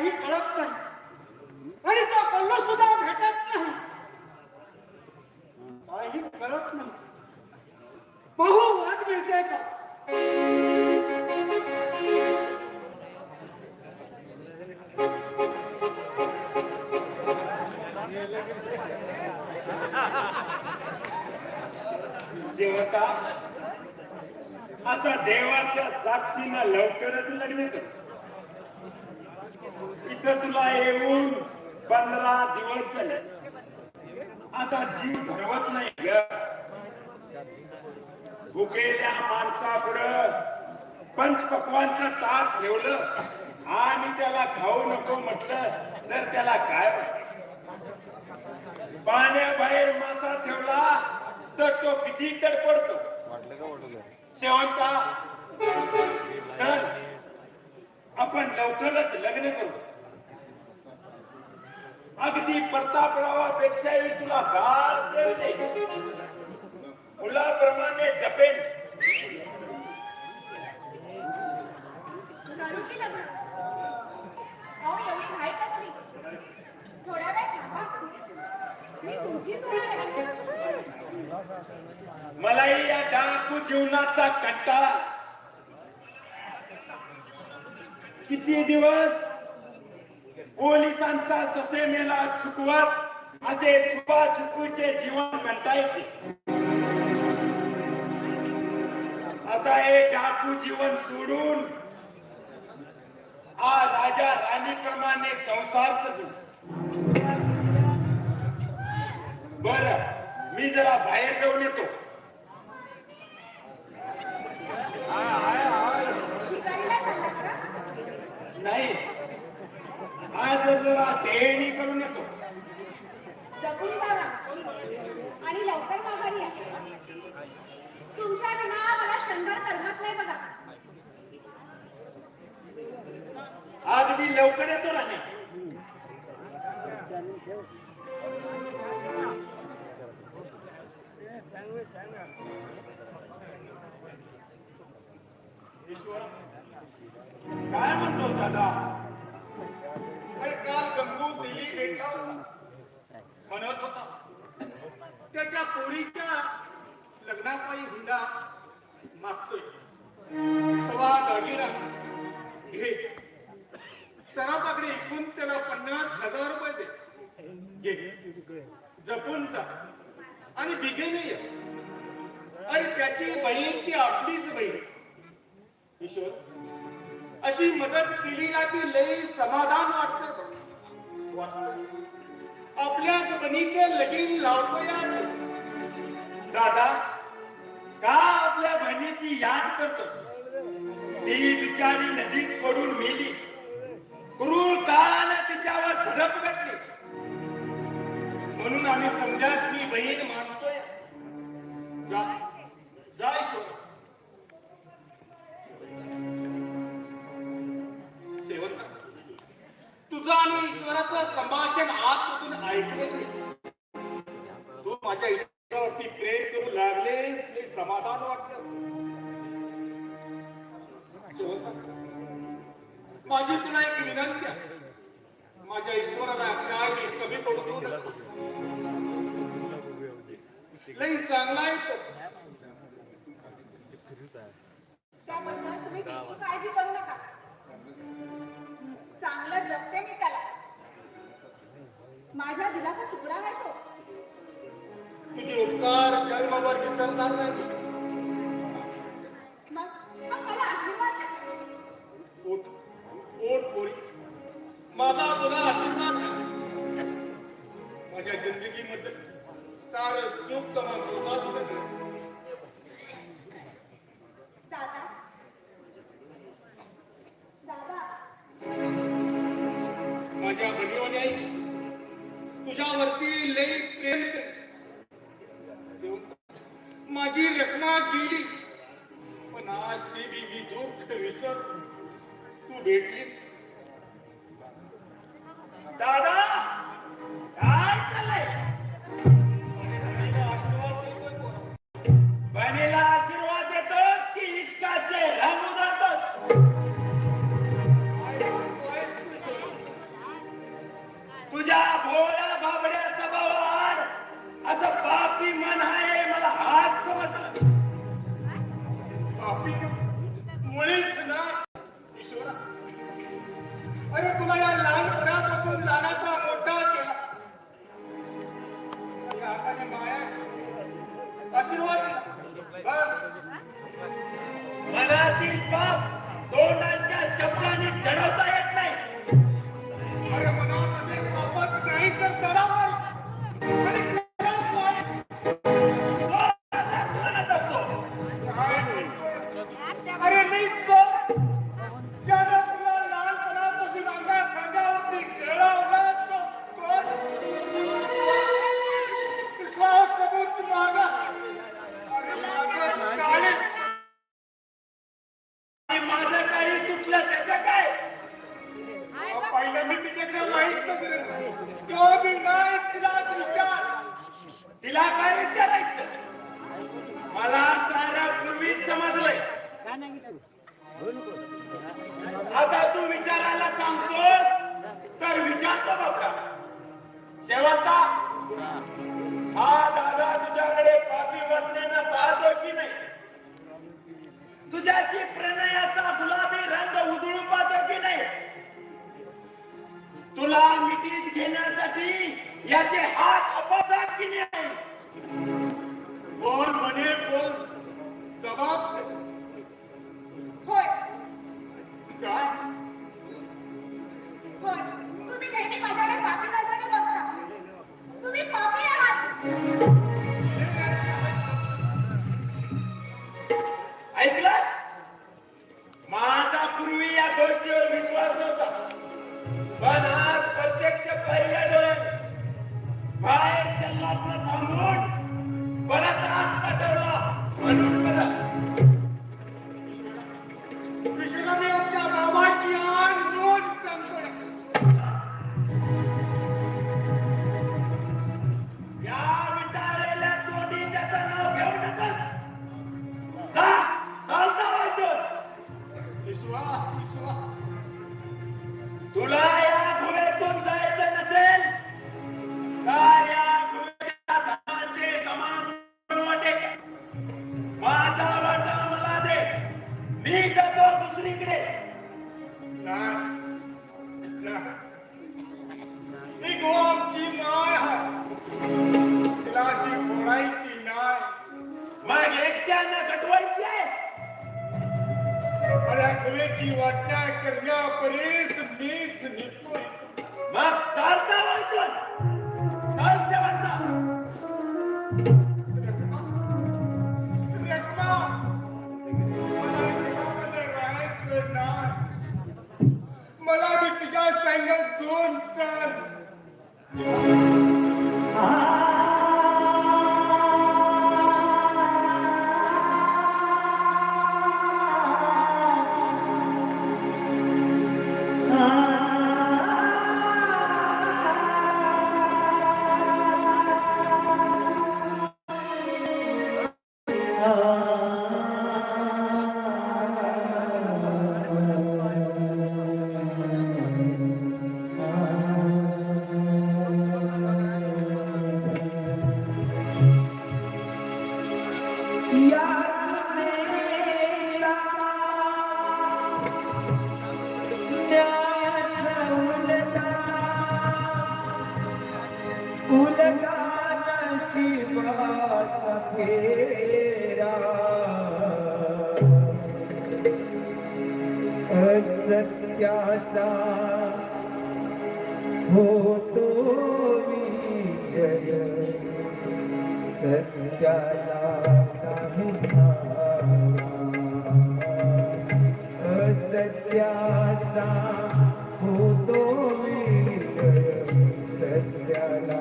काही कळत नाही आणि तो कल्लू सुद्धा भेटत नाही. काही कळत नाही. पाहू वाट मिळते का? देवता आता देवाच्या साक्षीनं लवकरच लग्न कर. इथं तुला येऊन 15 दिवस झाले. आता जीव घडवत नाही ग. भुकेल्या माणसापुढं पंचपक्वांचं ताट ठेवलं आणि त्याला खाऊ नको म्हटलं तर त्याला काय पाण्याबाहेर मासा ठेवला तर तो किती तडपडतो. शेवंता चल आपण लवकरच लग्न करू. अगदी प्रतापरावापेक्षाही तुला गार करते. मुलाप्रमाणे जपेन. मलाही या डाकू जीवनाचा कंटाळा. किती दिवस पोलिसांचा ससे मेला चुकवत असे छुपाछुपीचे जीवन कंटाळायचे. आता हे डाकू जीवन सोडून आ राजा राणी प्रमाणे संसार सजू. बर मी जरा बाहेर जाऊन येतो. नाही आज जरा टेहळणी करून येतो. जपून जावा आणि लवकर माघारी या. तुमच्या विना मला शंभर करमत नाही बघा. अगदी लवकर येतो राणी. काय म्हणतो दादा? अरे काल गंगू दिल्ली भेटला होता. म्हणत होता त्याच्या पोरीच्या लग्नापायी हुंडा मागतोय. तेव्हा दागिना घे. सराफाकडे एकूण त्याला 50,000 रुपये दे. घे जपून जा आणि बिघेने ये. अरे त्याची बहीण ती आपलीच बहीण. ईश्वर अशी मदत केली ना की लई समाधान वाटतं. आपल्याच बहिणीचं लगीन लावतो या. दादा का आपल्या बहिणीची याद करतोस? ती बिचारी नदीत पडून मेली. क्रूर काळाने तिच्यावर झडप घातली म्हणून आम्ही समजासनी बहीण मानतोय. जा जा ईश्वर. सेवक तुझं आणि ईश्वराचं संभाषण आतमधून ऐकलं. तू माझ्या ईश्वरावरती प्रेम करू लागलेस हे समाधान वाटलं. माझी तुला एक विनंती आहे. माझ्या ईश्वराला काय कमी पडू देऊ नको. लई चांगला आहे तो. त्याबद्दल तुम्ही किती काळजी करू नका. चांगलं जपते मी त्याला. माझ्या दिलाचा तुकडा आहे तो. तुझे उपकार जन्मभर विसरणार नाही. मग मला आशीर्वाद द्या. ओट ओट पोरी माझा तुला आशीर्वाद आहे. माझ्या जिंदगीमध्ये सारं सुख तमाम दादा दादा माझ्या बहिणीवाणी आईस तुझ्यावरती लई प्रेम कर. माझी रखमा गेली पण आज ती मी दुःख विसर तू भेटलीस. दादा काय चाललंय? बहिणीला आशीर्वाद देतोस की इश्काचे रंग उधळतोस? अरे तुला या लहानपणापासून लहानाचा मोठा केला. या हाताने माया आशीर्वाद दिला. बस मनातील पाप तोंडाच्या शब्दाने घडवता येत नाही. अरे मनामध्ये पापच नाही तर तडावर आणि कडाव आहे. तो असाच म्हणत असतो. काय म्हणतोय? अरे मीच तो ज्यानं तुला लहानपणापासून अंगात खांद्यावरती खेळवलं तो कोण? विश्वास सबूत मागा. अरे माझं काळे आणि माझं काही तुटलं त्याचं काय? पहिलं मी तिच्याकडे माहित नसेल तो बी नाही तिलाच विचार. तिला काय विचारायचं? मला साऱ्या पूर्वीच समजलंय. आता तू विचारायला सांगतोस तर विचारतो बाबा. शेवटचा हा दादा तुझ्याकडे पापी बसण्यानं पाहतो की नाही? तुझ्याशी प्रणयाचा गुलाबी रंग उधळून पाहतो की नाही? तुला मिठीत घेण्यासाठी याचे हात अपघात की नाही? कोण म्हणे कोण जबाब दे. होय काय होय तुम्ही नेहमी माझ्याकडे पापी नजरेने बघता. तुम्ही पापी आहात. ऐकलंस? माझा पूर्वी या गोष्टीवर विश्वास नव्हता, पण आज प्रत्यक्ष पहिल्या डोळ्याने बाहेर जल्लादला थांबून परत आत पाठवला म्हणून परत विश्वमी आमच्या बाबाची आण नोंद सांगतोय. या विटाळलेल्या तोंडी त्याचं नाव घेऊ नकोस. जा, चालता वाजून. विश्वा तुला या गुहेतून जायचं नसेल तर या गुहेच्या धनाचे समान वाटे. माझा वाटा मला दे, मी जातो दुसरीकडे. ही गो आमची माय आहे. तिला अशी फोडायची नाही. मग एकट्यानं कटवायची आहे. अरे गुहेची वाटण्या करण्यापरीस मीच निघतोय. मग चालता वाजून चाल शेवटचा. रखमा मला जगामध्ये राहायचं नाही. मला बी तुझ्या संगत दोन चाल. सत्याचा होतो विजय सत्याला नाही असत्याचा होतो विजय सत्याला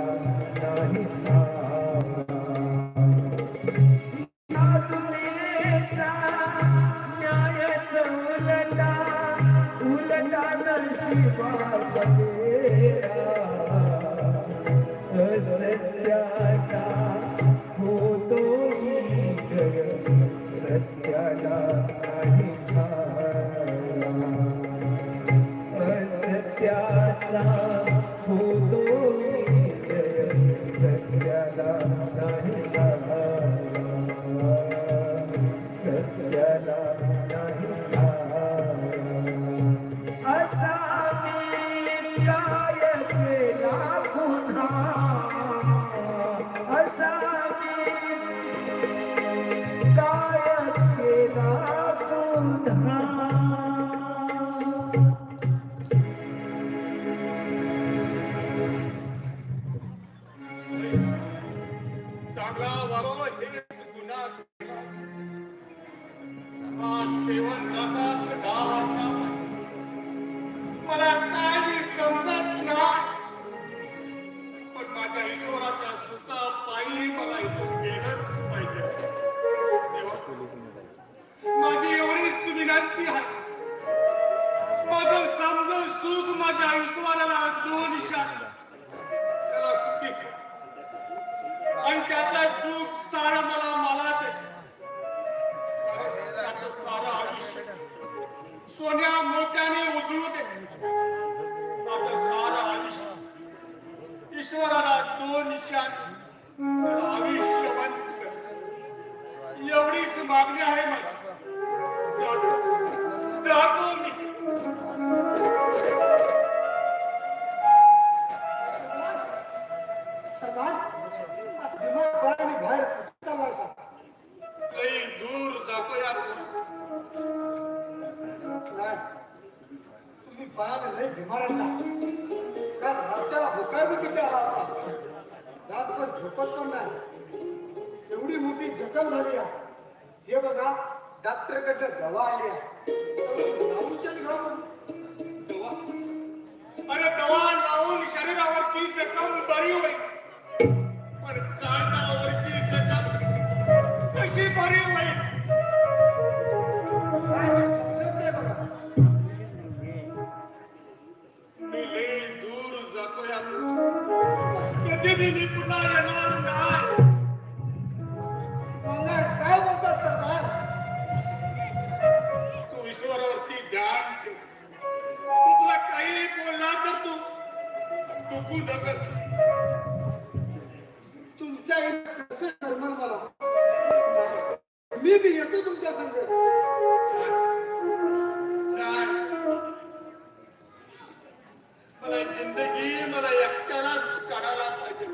नाही सत्याचा होतो विजय सत्याला नाही असत्याचा होतो विजय सत्याला नाही सत्याला नाही असा काय केला पुन्हा असा काय केला पुन्हा चांगला वागव हेच गुन्हा केला. हा शेवंताचाच दास नाव. मला काही समजत नाही, पण माझ्या ईश्वराच्या सुता पायी मला इथून गेलंच पाहिजे. देवा, माझी एवढीच विनंती आहे. माझं समज सुख माझ्या ईश्वराला दोन शान त्याला सुखी कर. आणि त्याचं दुःख सारं मला दे. त्याचं सारं आयुष्य सोन्या मोत्याने उजळू दे. माझं सारं आयुष्य ईश्वराला दोन शान आयुष्यवंत कर. एवढीच मागणी आहे माझी. जातो मी. लई दूर जातो या. तुम्ही बाळाला लय बिमार असा का रातच्याला भुकार बी किती आला होता. रातभर झोपत पण नाही. एवढी मोठी जखम झाली आहे. हे बघा डॉक्टरकडे दवा आली आहे. औषध घ्या म्हणून. दवा? अरे दवा लावून शरीरावरची जखम बरी होईल, पण काळजावरची जखम कशी बरी होईल? काय ते समजत नाही बघा. मी लई दूर जातो या. कधी मी पुन्हा येणार नाही. काय बोलतात सरदार? तू ईश्वरावरती ध्यान ठेव. तू तुला काही बोलला तर तू दुखू नकस. तुमच्या इथे कसं निर्माण झाला. मी बी येतो तुमच्या संग. मला जिंदगी मला एकट्यालाच काढायला पाहिजे.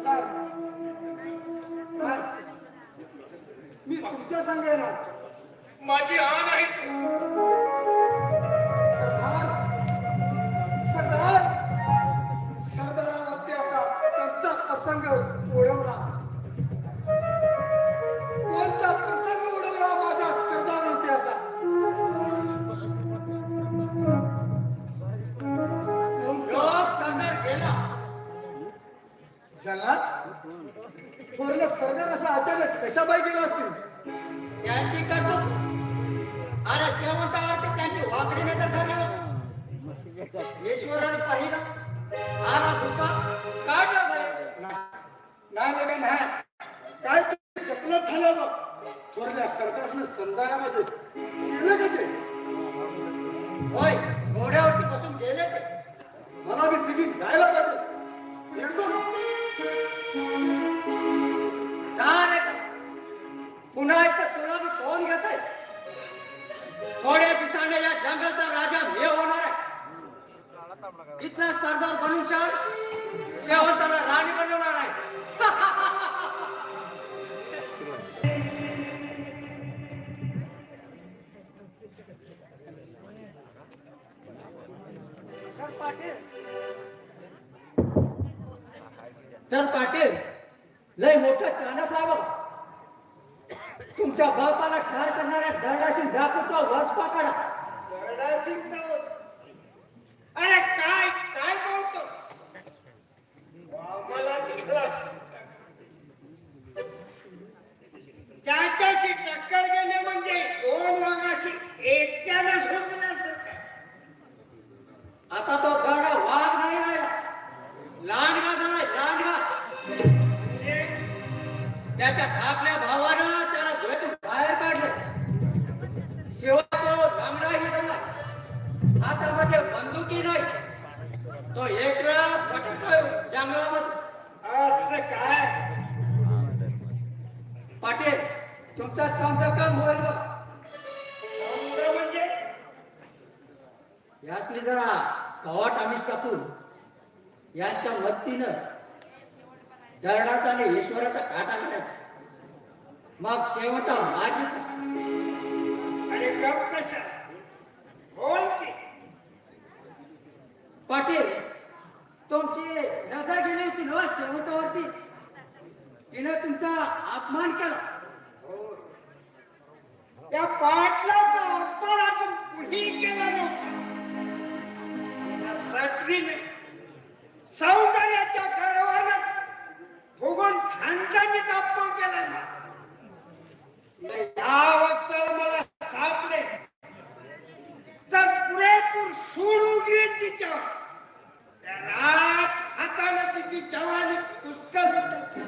सरदार, काय? मी तुमच्या संग येणार. माझी आण आहे. सरदार, सरदार, सरदारावरती असा त्यांचा प्रसंग उडवला. कोणता प्रसंग उडवला माझ्या सरदारावरती असा? सरदार गेला. जगात थोरलं सरदार असा अचानक कशाबाई गेला असतील? त्यांची करतो. अरे शेवंतावरती त्यांची वाकडी नाही तर ठरलं. ईश्वराने पाहिलं, आला भुका काढला बाहेर. नाही लगे नाही. काय कपलत झालं बघ. थोरल्या सरदारनं समजायला पाहिजे. गेलं का ते? होय, घोड्यावरती बसून गेले ते. मला बी तिघी जायला पाहिजे. एकदम रे का? पुन्हा एकदा तुला मी फोन घेत आहे. थोड्या दिवसाने या जंगलचा राजा मी होणार आहे. इथला सरदार बनून शेवंताला राणी बनवणार आहे. तर पाटील लय मोठा चानस आहे बघ. तुमच्या बापाला ठार करणाऱ्या दरडाशी डाकूचा वचपा काढा. अरे काय काय बोलतोस? मला त्याच्याशी टक्कर गेले म्हणजे दोन वाघाशी एकट्याला शोधण्यासारखं. आता तो गरडा वाघ नाही राहिला, लांडगा झालाय लांडगा. त्याच्या धाकल्या भावानं त्याला घरातून बाहेर काढलं. शिवाय तो लांबडाही झाला. हातामध्ये बंदुकी नाही. तो एकला भटकतोय जंगलामध्ये. असं काय? पाटील तुमचा समजा काम होईल बघ. म्हणजे यासनी जरा कवाट आमिष टाकून यांच्या मदतीनं दरडाचा आणि ईश्वराचा काटा काढत मग शेवटा माझीच आणि गप कशा बोल की पाटील तुमची नजर गेली होती ना शेवटावरती तिनं तुमचा अपमान केला त्या पाटलाचा अपमान आपण कुणी केला नव्हता त्या सटवीने सौंदर्याच्या गर्वानं फुगून झणझणीत अपमान केलाय ना या वक्ताला मला सापले तर पुरेपूर सूड उगली तिच्यावर त्या रात हाताने तिची जवानी पुष्कळ होती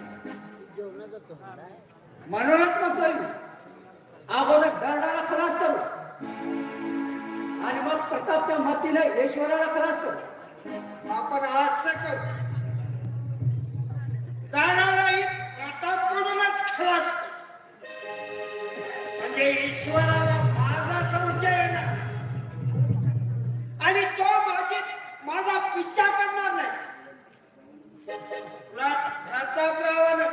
म्हणूनच म्हणतोय मी अगोदर दरडाला खलास करू आणि मग प्रतापच्या मतीने ईश्वराला खलास करू आपण असं करू दाणालाही प्रतापकडूनच खलास करू म्हणजे ईश्वराला माझा संशय येणार आणि तो माझा पिच्छा करणार नाही प्रतापरावानं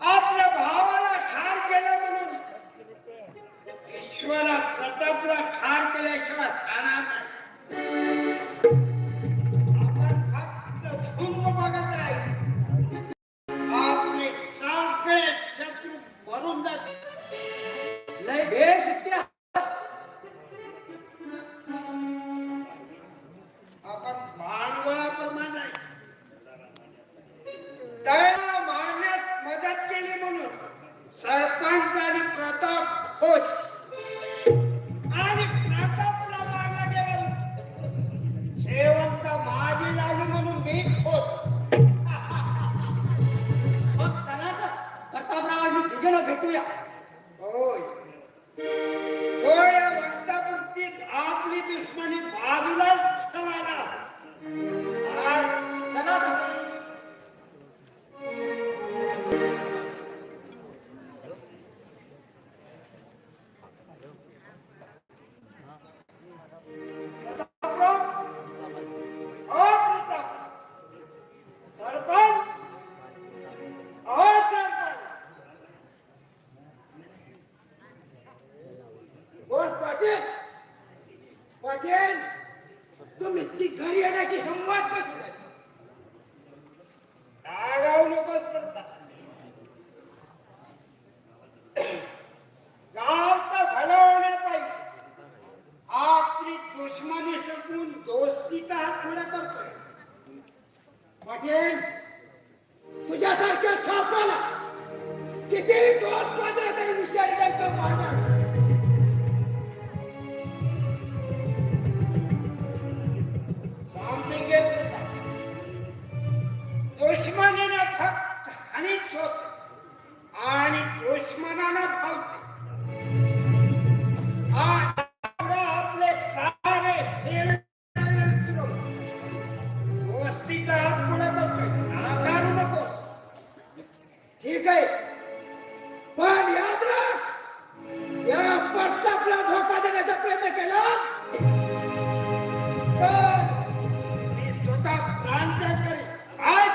आपल्या भावाला ठार केलं म्हणून ईश्वरा प्रतापला ठार केल्याशिवाय राहणार नाही आपण फक्त झुंब बघत राहायचं आपले सगळे शत्रू भरून जातील लय बेशुद्ध्या आपण भांडवलाप्रमाणे दयाला मारण्यास मदत केली म्हणून सरपंच आणि प्रताप होत आणि प्रतापला मारला गेला शेवंत माझी लागली म्हणून मी होत मग चला तर प्रतापरावांनी दुघेला भेटूया होय थोड्या वक्तापुरती आपली दुश्मनी बाजूलाच ठेवायला चला तर पाटील तुम्ही ती घरी येण्याची हिंमत कशी झाली रागावू नकोस म्हणतात गावचं भलं होण्यापायी आपली दुश्मनी संपवून दोस्तीचा हात पुढे करतोय पाटील तुझ्यासारख्या सापाला किती 2-15 तरी विषारी रक्त मारणार समजून घे प्रताप. दुश्मनीनं फक्त हानीच होत आणि दुश्मनानं धावते आपले सारे गोष्टीचा हात पुढे करतोय नाकारू नकोस ठीक आहे पण याद राख या प्रतापला धोका देण्याचा प्रयत्न केला तर मी स्वतः प्रांत्याग करेन आज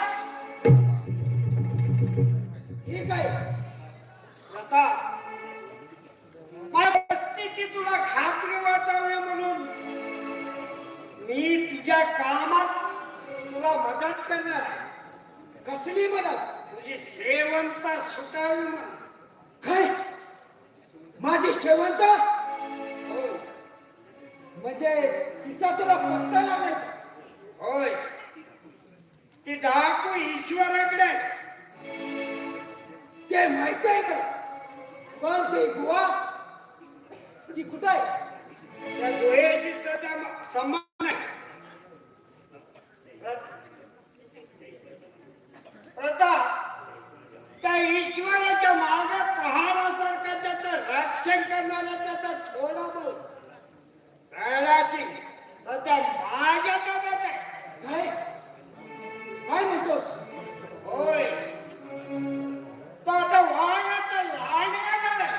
ठीक आहे प्रताप माझ्या वस्तीची तुला खात्री वाटावी म्हणून मी तुझ्या कामात तुला मदत करणार आहे कसली मदत तुझी शेवंता सुटावी म्हणून काय माझी शेवंत होय म्हणजे तिचा तुला पत्ता लागेल होय ती डाकू ईश्वराकडे आहे. ते माहित आहे का पण ती गुहा ती कुठं आहे त्या डोळ्याशी सध्या समान आहे प्रताप त्या ईश्वराच्या मागे पहाडासारखा त्याचं रक्षण करणारा त्याचा थोडा बोल कैलासी सध्या माझ्या ताब्यात आहे काय काय म्हणतोस होय तो आता वाघाचा लांडगा झालाय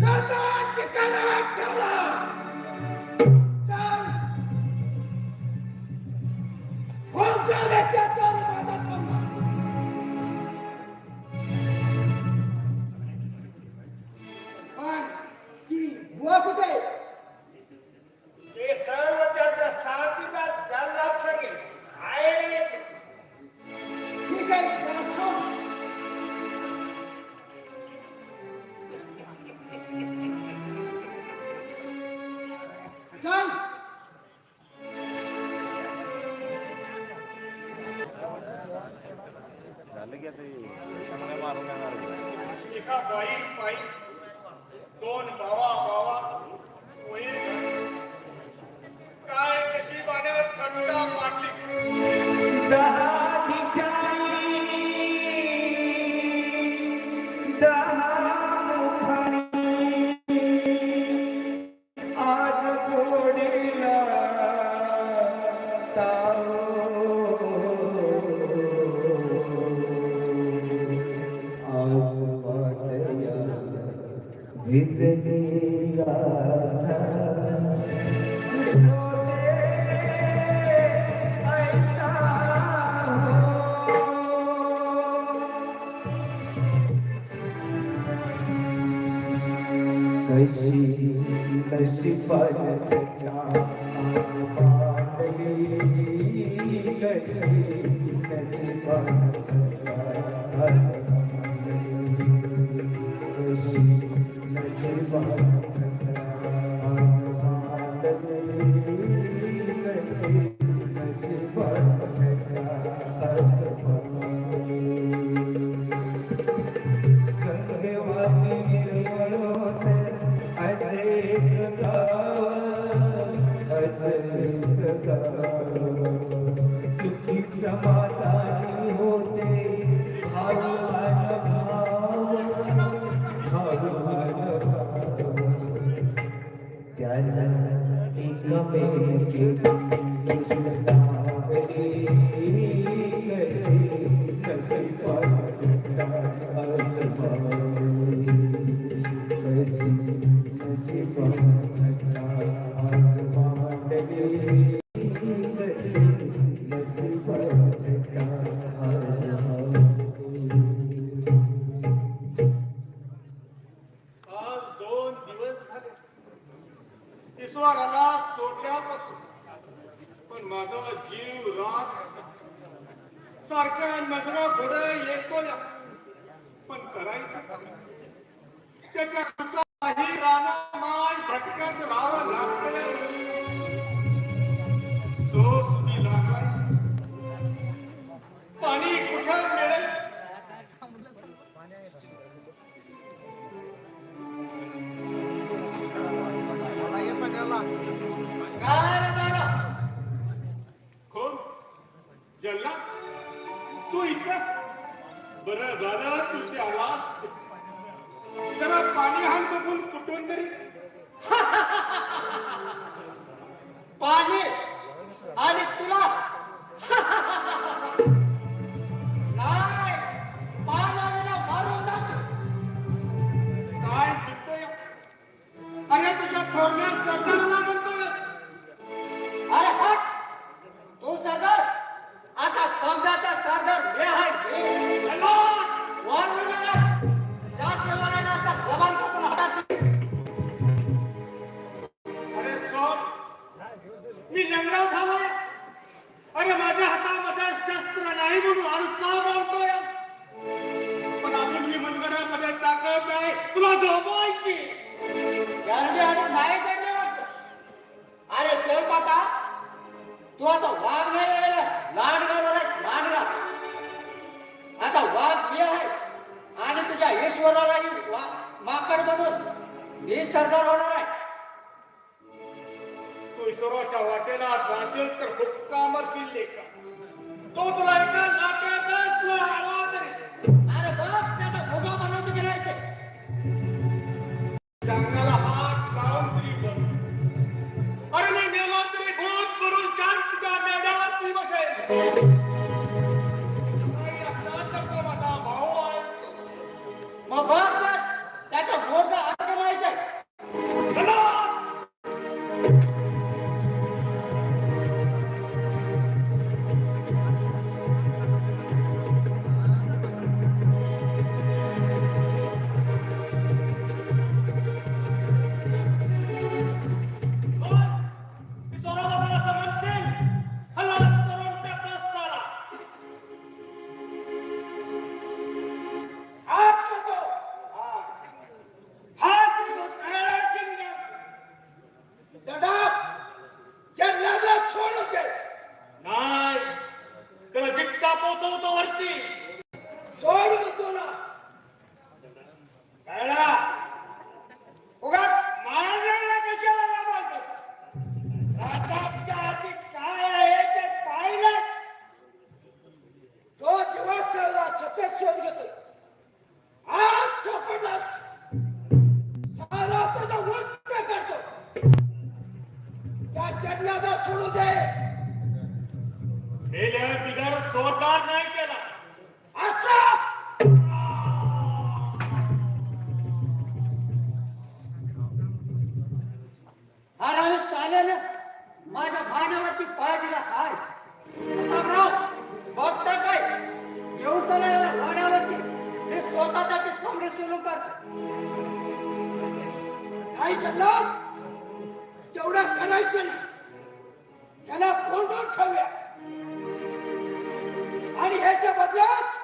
सरदार ठिकाणात ठेवला. चल. कोणत्या नेत्याचा आणि माझा सन्मान. पण ती बुवा कुठे? ते सर्व त्याचा साथीदार जल्लाद सगळे बाहेर येते. ठीक आहे, जरा थांब. चल. एका बाई पायी दोन भावा काय नशिबाने थंडा मांडली. दहा दिशांनी दहा मुखांनी आज घोडेला ताव. आज वाटया भिजली गाथा. कशी नशिबात आज बांधली. कशी नशिबात आज बांधली. कशी नशिबात आज बांधली. कशी नशिबात आज बांधली. गंगेवाती निर्मळोत असे एक गाव. असे एक गाव. सुखी समाधानी होते भावान भाव. भावान भाव. त्याला एकमेकी कृष्ण लागली. कशी नशिबात आज बांधली. कशी नशिबात आज बांधली. कशी नशिबात आज बांधली. आज 2 दिवस झाले ईश्वराला सोडल्यापासून, पण माझा जीव रात सारखं नजरा पुढे येतो या. पण करायचं काय? त्याच्या सुखाही रानामाय भटकत राहावं लागतं. सोसुदी लागलाय. पाणी कुठं मिळेल? काय रे दादा? कोण? जल्ला? तू इथं? बरं झालं तू ते आलास. जरा पाणी हाण बघून कुठून तरी. पाणी आणि तुला नाही. पाण्याला मारून जातो. काय म्हणतोय? अरे तुझ्या थोरल्या सरदाराला म्हणतोय. अरे हट. तू सरदार आता समजाचा सरदार मी आहे. वाढवू नका. जास्त बोलायला आता जबान करून हातात. अरे सोड, मी जंगलात झालोय. अरे माझ्या हातामध्ये शस्त्र नाही म्हणून आरसा बोलतोय. पण अजून मी मनगडामध्ये ताकद आहे तुला झोपायची. गर्दी आणि बाहेर पडले वाटतं. अरे शेवपाटा, तू आता वाघ नाही राहिला. लांडगा झालाय लांडगा. आता वाघ मी आहे आणि तुझ्या ईश्वरालाही माकड बनून मी सरदार होणार आहे. तू ईश्वराच्या वाटेला जाशील तर हुक्का मरशील लेका. तो तुला एका नाट्यातच तुला आला तरी. अरे बघ त्याचा भोगा बनवतो की नाही ते. जंगलाला हात लावून तरी बघ. अरे मी मेलो तरी भूत करून शांतच्या मेढ्यावरती बसेल. काही असला तर तो माझा भाऊ आहे. मग बघ तर त्याचा भोगा आता नाही जोरदार नाही केला. अरे चालेल माझ्या भानावरती पाय दिला काय प्रतापराव बघता काय येऊन चला याला भाण्यावरती हे स्वतः त्याचे कमरे सुरू कर नाही जल्लाद तेवढं करायचं नाही याला कोंडून ठेवूया आणि ह्याच्या बदल्यात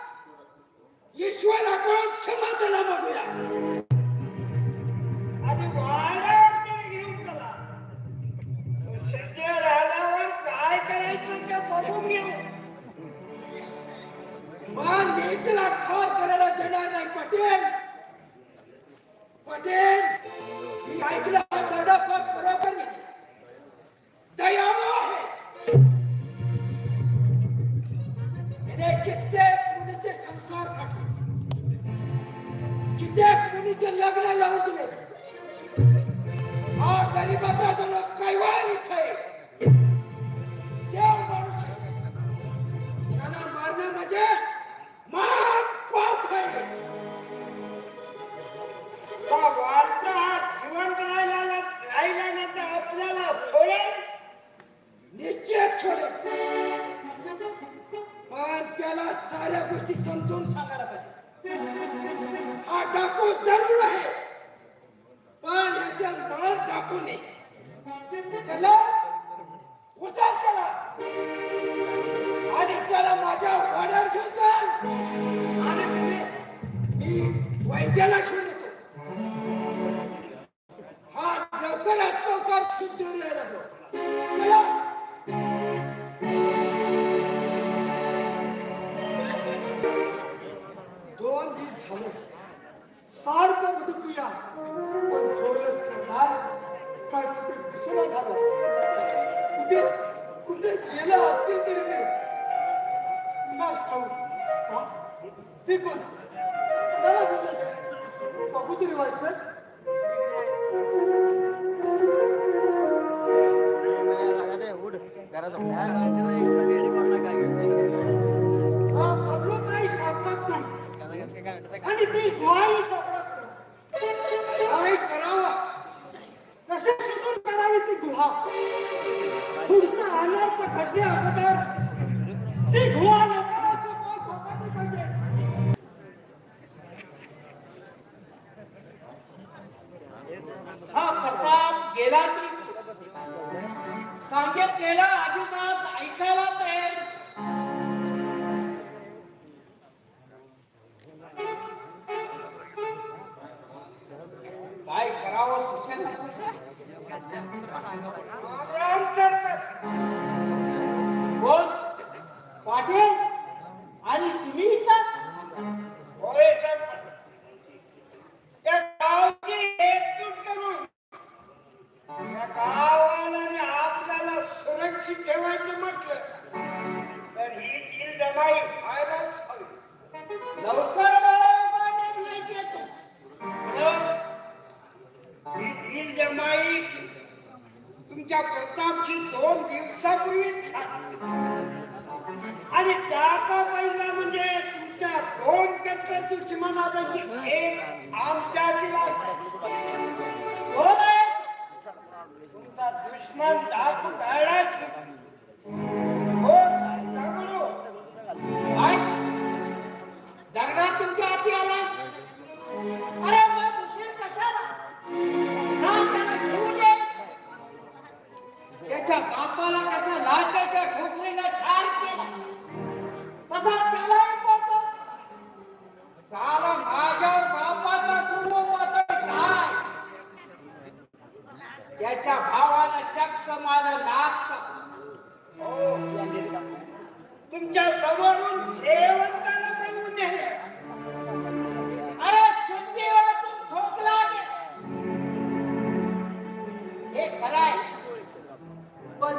ईश्वराकडून क्षमापणा मागूया आधी वाड्यावर घेऊन चला. सध्या राहिल्यावर काय करायचं ते बघून घेऊ. मान मी तुला ठार करायला देणार नाही पटेल पटेल मी ऐकलं धडपड बरोबर नाही दयाळू आहे त्याने कित्येक मुलीचे संसार काढले कित्येक मुलीचे लग्न लावून दिले हा गरीबाचा जण कैवार इथे देव माणूस आहे त्याला मारणं म्हणजे मान पाप आहे जिवंत राहिल्यानंतर आपल्याला सोडेल. निश्चित सोडेल पण त्याला साऱ्या गोष्टी समजून सांगायला पाहिजे हा डाकू जरूर आहे पण याचा मान टाकू नये चला उचल त्याला आणि त्याला माझ्या वाड्यावर घेऊन चाल आणि मी वैद्याला घेऊन येतो हा लवकरात लवकर शुद्ध राहायला चला दोन दिवस झाले सारखं बघूया पण थोडं सरणार काय कुठे दिसला झालं कुठे कुठे गेलं असतील तरी ते कुणास ठाऊक हा? ते कोण त्याला बघू तरी व्हायचं हा पडलो काही सापडत नाही आणि ती गुहाही सापडत नाही काय करावं कसे शोधून काढावी ती गुहा पुढचा अनर्थ घडणे अगोदर ती गुहा लोकांना सापडली पाहिजे हा प्रताप गेला तरी सांगितलेला अजिबात ऐकायला तयार काय करावं सुचेल कोण पाटील आणि तुम्ही इथं होय सरपंच. या गावची एकजूट करून या गावाला आणि आपल्याला सुरक्षित ठेवायचं म्हटलं तर ही दिलजमाई व्हायलाच हवी. लवकर पाटील घ्यायची आहे ही दिलजमाई तुमच्या प्रतापशी 2 दिवसापूर्वीच झाली आणि त्याचा पहिला म्हणजे तुमच्या 2 कट्टर दुश्मनापैकी एक आमच्याची लाश. कोण आहे तुमचा दुश्मन डाकू धाडाच हो दगडू. काय दगडात तुमच्या हाती आला अरे मग उशीर कशाला ना त्याला घेऊन ये त्याच्या बापाला कसा लाटाच्या ठोकरीला ठार केला तसा त्यालाही पडतो साला माझ्या बापाचा सुरू आता काय त्याच्या भावाला चक्क माझं नाक हो तुमच्या समोरून शेवंताला पळवून नेले. अरे शुद्धी वाचून ठोकला हे खराय पण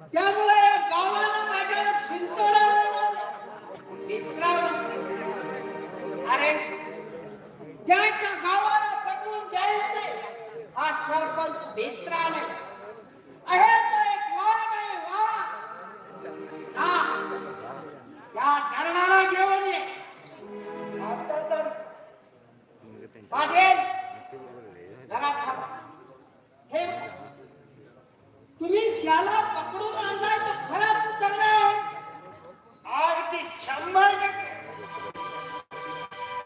त्यामुळे या गावाला माझ्या शिंतोडा अरे ज्याच्या गावाला पटवून द्यायचंय हा सरपंच मित्राने आहे तो एक वाघ आहे पाटील जरा थांबा. हे तुम्ही ज्याला पकडून आणलाय तो खराच करणार. अगदी 100%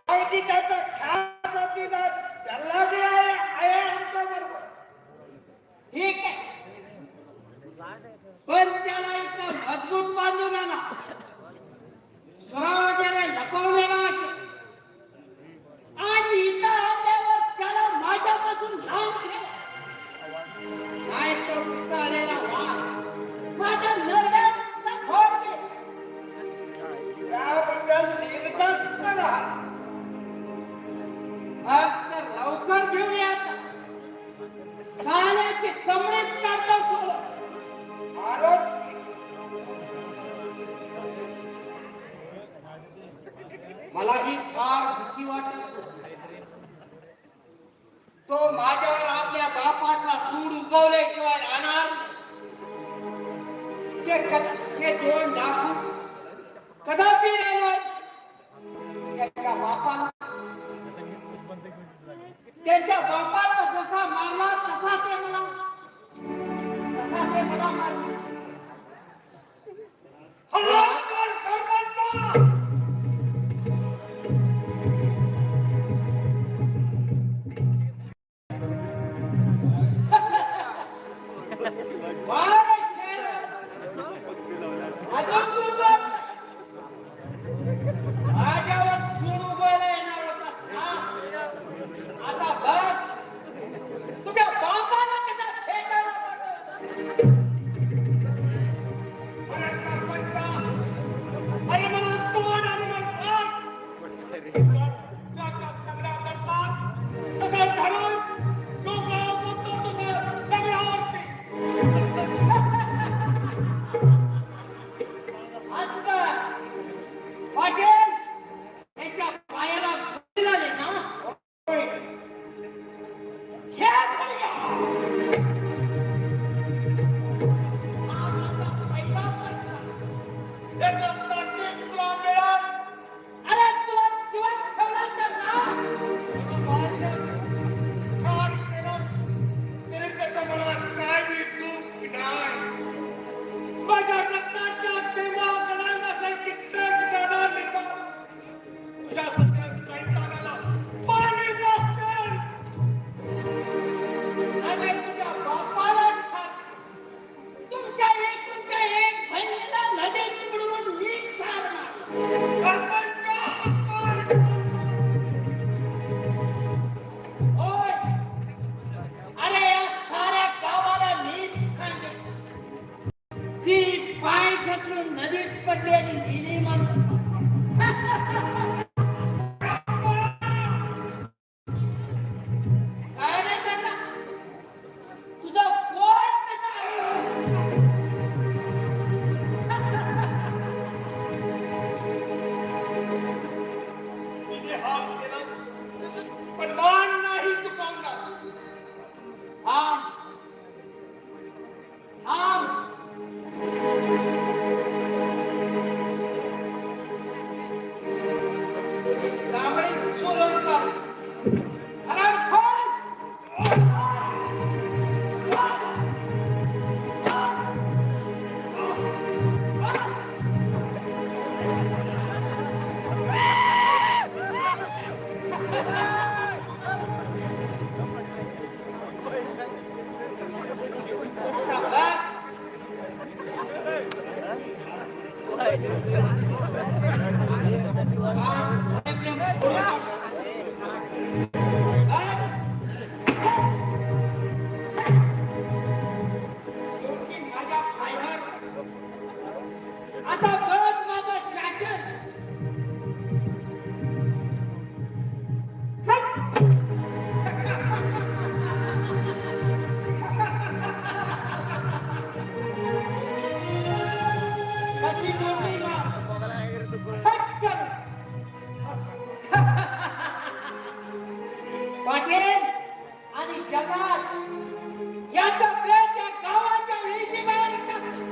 अगदी त्याचा खास अतिदार जल्लादी आहे आमच्या बरोबर. ठीक आहे, पण त्याला इतका मजबूत बांधून आणा, सुरा वगैरे लपवलेला असेल आणि इथं आल्यावर त्याला माझ्यापासून लावून ठेवा. नाही तो पिसाळलेला वाघ माझ्या नरड्याचा घोट घे. त्याबद्दल निर्धास्त राहा. मग तर लवकर घेऊयात. साल्याची चमडीच काढतो सोडून. आलोच. मला ही फार भीती वाटत. तो माझ्यावर आपल्या बापाचा सूड उगवल्याशिवाय राहणार. ते 2 डाकू कदापि राहणार. त्यांच्या बापाला जसा मारला तसा ते मला मारला. हल्ला कर सरपंच. वारे शेर अजून दुर्बल. माझ्यावर सूड उगवायला येणार होतास ना. आता बघ तुझ्या बापाला कसा फेटायला पाठवतो. अरे सरपंच, अरे मला तोंड आणि म्हणतात दगडा करतात तसं धरून डोकं म्हणतो तसं दगडावरती. अच्छा पाटील त्यांच्या पायाला गोळी झाली ना. घ्या गोळ्या. माझा पहिला पैसा. याच्या ताची तुला मिळाल. अरे तुला जीवन ठेवलं तर ना. ठार केलंस तरी त्याचं मला काय बी दुःख नाही. माझ्या रक्ताच्या दिमागला नसेल कित्येक गदा निर्माण. तुझ्या सगळ्या सैतानाला पाणी नसतं. अरे तुझ्या बापाला ठार. तुमच्या एकुलत्या एक बहिणीला नदीत बुडवून मी ठार मारलं. सरपंच, होय. अरे या साऱ्या गावाला नीट सांगितलं. ती पाय घसरून नदीत पडली आणि गेली म्हणून. काय नाही काका, तुझं पोट कसं आहे? तिने हात केलास पण मान नाही चुकवणार. थांब. थांब. तुझी चामडी सोलून काढ. हरामखोर. शेवटी माझ्या पायावर. आता बघ माझं शासन. कशी मोठी मार. पटकन. पाटील आणि जगात याचा प्रेम या गावाच्या वेशीबाहेर टाकतो.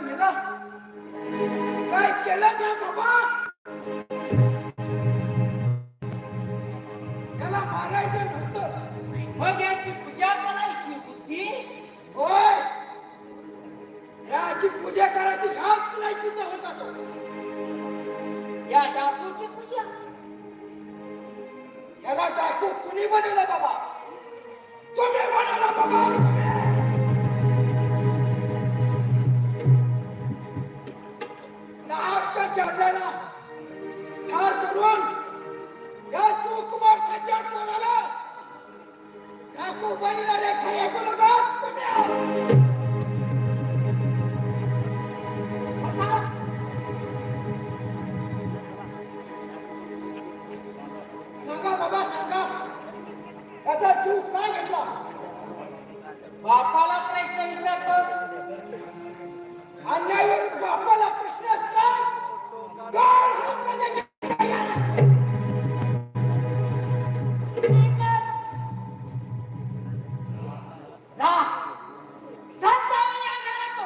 मेला काय केलं त्या बाबा त्याला मारायचं नव्हतं मग याची पूजा करायची होती. होय त्याची पूजा करायची ह्याच लायकीचा होता तो या डाकूची पूजा. याला डाकू कुणी बनवलं बाबा तुम्ही बनवला बाबा नाटकाच्या आपल्याला ठार करून या सुकुमार सज्जन कोणाला डाकू बनवणारे खरे गुणगार तुम्ही आहात. सांगा बाबा सांगा त्याचा जीव काय घेतला बापाला प्रश्न विचारतो. अन्यायावर बापाला प्रश्नच काय गाढ हाकण्याची तयारी. जा जाऊन या घरात.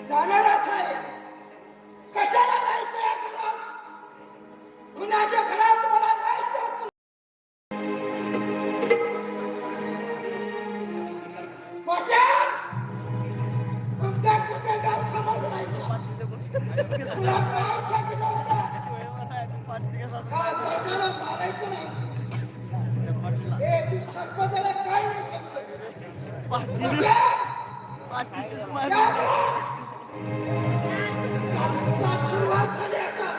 जाणारच आहे कशाला राहायचं या घरात कुणाच्या घरात मला राहायचं पटेल तुमचा कुठे गाव समोर नाही तुला काय सांगितलं होतं का धर्माला मारायचं नाही हे तू सरपंचाला काय नाही सांगतोय पटेल सुरुवात झाली आता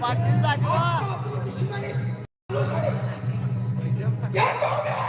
पाटील दाखवा आपली दुश्मनी सुरू झाली. या तुम्ही